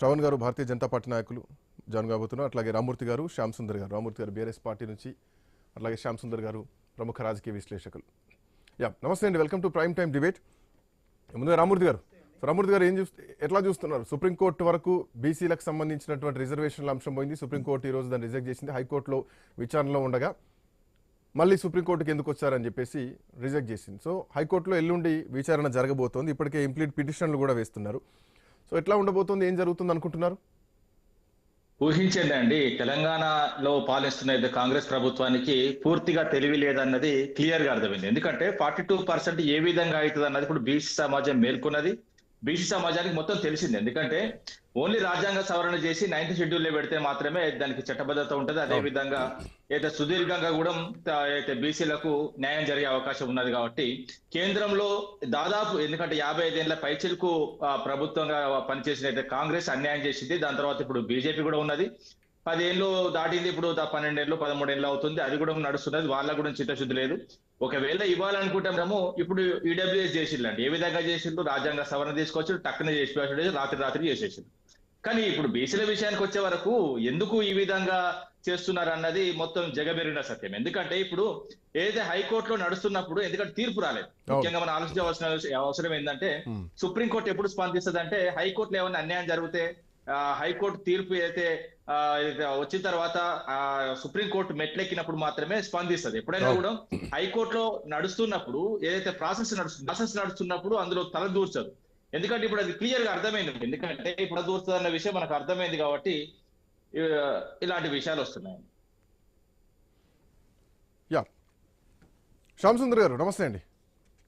శ్రవణ్ గారు భారతీయ జనతా పార్టీ నాయకులు జాయిన్ కాబోతున్నారు. అట్లాగే రామూర్తి గారు, శ్యామ్ సుందర్ గారు. రామూర్తి గారు బీఆర్ఎస్ పార్టీ నుంచి, అట్లాగే శ్యామ్ సుందర్ గారు ప్రముఖ రాజకీయ విశ్లేషకులు. నమస్తే అండి, welcome to prime time debate. ముందుగా రామూర్తి గారు, ఎట్లా చూస్తున్నారు? సుప్రీంకోర్టు వరకు బీసీలకు సంబంధించినటువంటి రిజర్వేషన్ల అంశం పోయింది. సుప్రీంకోర్టు ఈ రోజు దాన్ని రిజెక్ట్ చేసింది. హైకోర్టులో విచారణలో ఉండగా మళ్ళీ సుప్రీంకోర్టుకి ఎందుకు వచ్చారని చెప్పేసి రిజెక్ట్ చేసింది. సో హైకోర్టులో ఎల్లుండి విచారణ జరగబోతోంది. ఇప్పటికే ఇంప్లీట్ పిటిషన్లు కూడా వేస్తున్నారు. సో ఎట్లా ఉండబోతోంది, ఏం జరుగుతుంది అనుకుంటున్నారు? ఊహించండి అండి, తెలంగాణలో పాలిస్తున్న కాంగ్రెస్ ప్రభుత్వానికి పూర్తిగా తెలివి లేదన్నది క్లియర్ గా అర్థమైంది. ఎందుకంటే 42% ఏ విధంగా అవుతుంది అన్నది ఇప్పుడు బీసీ సమాజం మేల్కొన్నది. బీసీ సమాజానికి మొత్తం తెలిసింది. ఎందుకంటే ఓన్లీ రాజ్యాంగ సవరణ చేసి 9th షెడ్యూల్లో పెడితే మాత్రమే దానికి చట్టబద్ధత ఉంటుంది. అదే విధంగా అయితే సుదీర్ఘంగా కూడా అయితే బీసీలకు న్యాయం జరిగే అవకాశం ఉన్నది. కాబట్టి కేంద్రంలో దాదాపు, ఎందుకంటే 55 ఏళ్ల పైచిలకు ప్రభుత్వంగా పనిచేసిన అయితే కాంగ్రెస్ అన్యాయం చేసింది. దాని తర్వాత ఇప్పుడు బీజేపీ కూడా ఉన్నది. 10 ఏళ్ళు దాటింది, ఇప్పుడు 12 ఏళ్ళు 13 ఏళ్ళు అవుతుంది. అది కూడా నడుస్తున్నది. వాళ్ళ కూడా చిత్తశుద్ధి లేదు. ఒకవేళ ఇవ్వాలనుకుంటామేమో ఇప్పుడు ఈడబ్ల్యూఎస్ చేసిందండి. ఏ విధంగా చేసిండు? రాజ్యాంగ సవరణ తీసుకొచ్చి టక్కున చేసి రాత్రి చేసేసిండు. కానీ ఇప్పుడు బీసీల విషయానికి వచ్చే వరకు ఎందుకు ఈ విధంగా చేస్తున్నారు అన్నది మొత్తం జగమెరిగిన సత్యం. ఎందుకంటే ఇప్పుడు ఏదైతే హైకోర్టులో నడుస్తున్నప్పుడు, ఎందుకంటే తీర్పు రాలేదు. ముఖ్యంగా మనం ఆలోచించవలసిన అవసరం ఏంటంటే, సుప్రీంకోర్టు ఎప్పుడు స్పందిస్తుంది అంటే, హైకోర్టులో ఏమైనా అన్యాయం జరిగితే హైకోర్టు తీర్పు అయితే వచ్చిన తర్వాత సుప్రీంకోర్టు మెట్లెక్కినప్పుడు మాత్రమే స్పందిస్తుంది. ఎప్పుడైనా కూడా హైకోర్టులో నడుస్తున్నప్పుడు, ఏదైతే ప్రాసెస్ నడుస్తున్నప్పుడు అందులో తల దూర్చదు. ఎందుకంటే ఇప్పుడు అది క్లియర్ గా అర్థమైంది. ఎందుకంటే ఇప్పుడు దూరుతుంది అన్న విషయం మనకు అర్థమైంది. కాబట్టి ఇలాంటి విషయాలు వస్తున్నాయి. శ్యామ్ సుందర్ గారు నమస్తే అండి.